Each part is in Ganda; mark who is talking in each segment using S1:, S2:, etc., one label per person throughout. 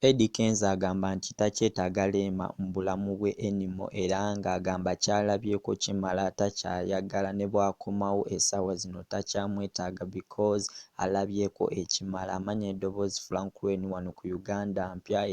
S1: Eddie Kenzo agamba nti takyetaaga Rema mu bulamu bwe Animal era ng'agamba kyalabyeko kimala takyayagala ne bw'akomawo essaawa zino takyamwetaaga because alabyeko ekimala. Amanya eddoboozi Frank Lweni wano ku Uganda mpya.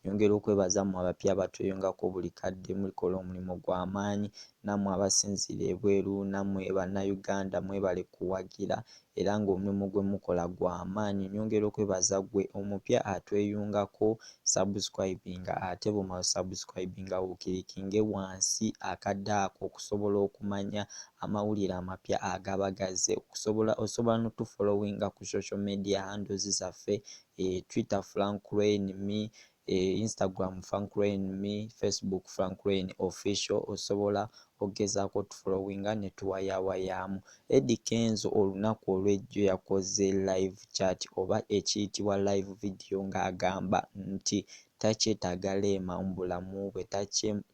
S1: Nyongera okwebaza mmwe abapya abatweyongako buli kadde, mulikola omulimu gw'amaanyi, nammwe abasinzira ebweru, nammwe bannayuganda mwebale kuwagira era ng'omulimu gwe mukola gw'amaanyi. Nyongera okwebaza gwe omupya atweyungako subscribinga ate bw'omala subscribinga wukirikinge wansi akadde ako okusobola okumanya amawulire amapya agaba gazze. Osobola n'otufollowinga ku social media handles zaffe, Twitter Frank Lweni me, Instagram Frank Lweni me, Facebook Frank Lweni official. Osobola ogezaako tufollowinga ne tuwayawayaamu. Eddie Kenzo olunaku olw'ejjo yakoze live chat oba ekiyitibwa live video ng'agamba nti takyetaaga Rema mu bulamu bwe,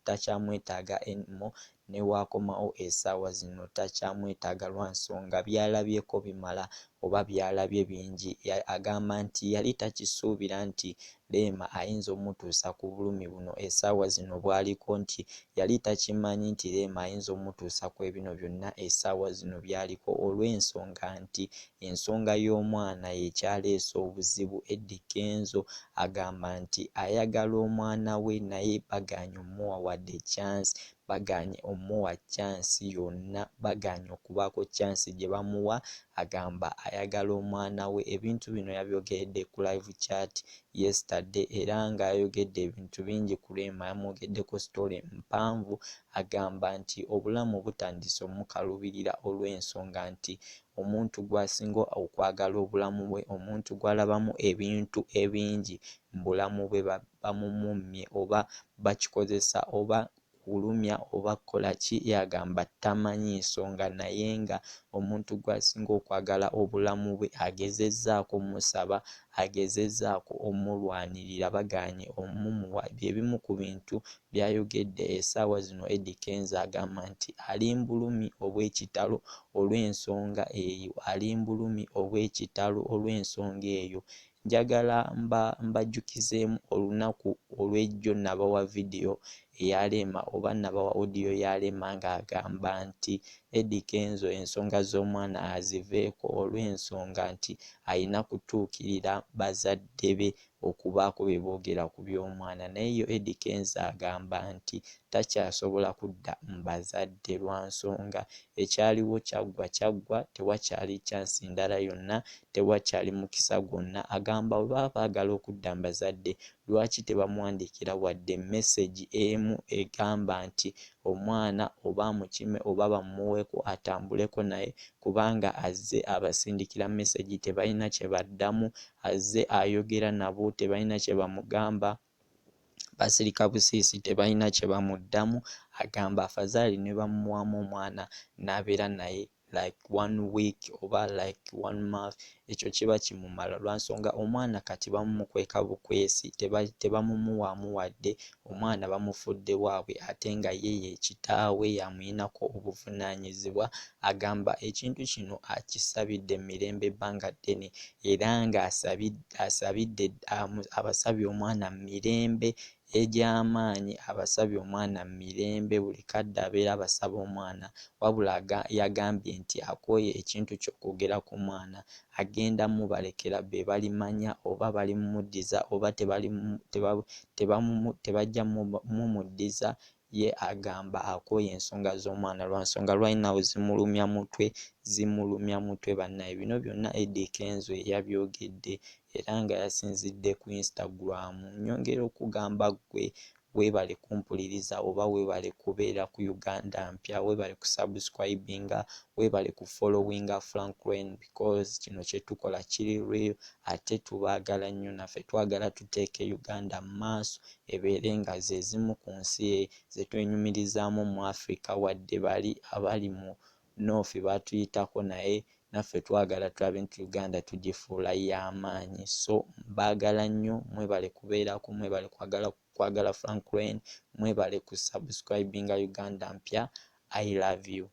S1: takyamwetaaga Animal ne waakomawo essaawa zino takyamwetaaga lwa nsonga byalabyeko bimala oba byalabye bingi. Agamba nti yali takisuubira nti Rema ayinza omutuusa ku bulumi buno essaawa zino bw'aliko, nti yali takimanyi nti Rema ayinza omutuusa ku ebino byonna essaawa zino by'aliko olw'ensonga nti ensonga y'omwana yekyaleese obuzibu. Eddie Kenzo agamba nti ayagala omwana we naye baganye omuwa wadde chance, baganye omuwa chance yonna, baganye okubaako chance gye bamuwa. Agamba ayagala omwana we. Ebintu bino yabyogeredde ku live chat yesterday era nga yayogedde ebintu bingi ku Rema, yamwogeddeko story mpanvu. Agamba nti obulamu butandise omukalubirira olw'ensonga nti omuntu gw'asinga okwagala obulamu bwe, omuntu gw'alabamu ebintu ebingi mu bulamu bwe bamumumye oba bakikozesa oba kulumya oba kukola ki. Yagamba tamanyi nsonga naye nga omuntu gw'asinga okwagala obulamu bwe agezezzaako musaba, agezezzaako omulwanirira, baganye omumuwa. Byebimu ku bintu byayogedde essaawa zino. Eddie Kenzo agamba nti ali mbulumi obw'ekitalo olw'ensonga eyo, ali mbulumi obw'ekitalo olw'ensonga eyo. Njagala mbajjukizeemu olunaku olw'ejjo nabawa video eya Rema oba nabawa audio ya Rema ng'agamba nti Eddie Kenzo ensonga z'omwana aziveeko olw'ensonga nti ayina kutuukirira bazadde be okubaako bye boogera ku by'omwana. Naye yo Eddie Kenzo agamba nti takyasobola kudda mu bazadde lwa nsonga ekyaliwo kyaggwa, tewakyali chance ndala yonna, tewakyali mukisa gwonna. Agamba bwe baba baagala okudda mu bazadde lwaki tebamuwandiikira wadde message emu egamba nti omwana oba mukime oba bamuweeko atambuleko naye, kubanga azze abasindikira message tebalina kye baddamu, azze ayogera nabo tebalina kye bamugamba, basirika busiisi tebalina kye bamuddamu. Agamba afazaali ne bamuwaamu omwana n'abeera naye like 1 week oba like 1 month, ekyo kiba kimumala lwa nsonga omwana kati bamumukweka bukwesi, tebamumuwaamu wadde omwana bamufudde waabwe ate nga ye kitaawe yamuyinako obuvunaanyizibwa. Agamba ekintu kino akisabidde mirembe ebbanga ddene era nga asabidde abasabye omwana mirembe egy'amaanyi, abasabye omwana mirembe, buli kadde abeera abasaba omwana, wabula yagambye nti akooye ekintu ky'okwogera ku mwana agenda mubalekera be balimanya oba balimuddiza oba tebajja mumuddiza. Ye agamba akooye ensonga z'omwana lwa nsonga right now zimulumya mutwe bannaye. Bino byonna Eddie Kenzo yabyogedde era nga yasinzidde ku Instagram. Nyongera okugamba gwe weebale kumpuliriza oba weebale kubeera ku Uganda mpya, weebale ku subscribinga, weebale ku followinga Frank Lweni because kino kye tukola kiri real ate tubaagala nnyo. Naffe twagala tuteeke Uganda mu maaso ebeere nga ze zimu ku nsi ze twenyumirizaamu mu Africa, wadde bali abali mu North batuyitako, naye naffe twagala tulabe nti Uganda tugifuula y'amaanyi. So mbaagala nnyo, mwebale kubeerako, mwebale kwagala Frank Lweni, mwebale ku subscribinga Uganda mpya. I love you.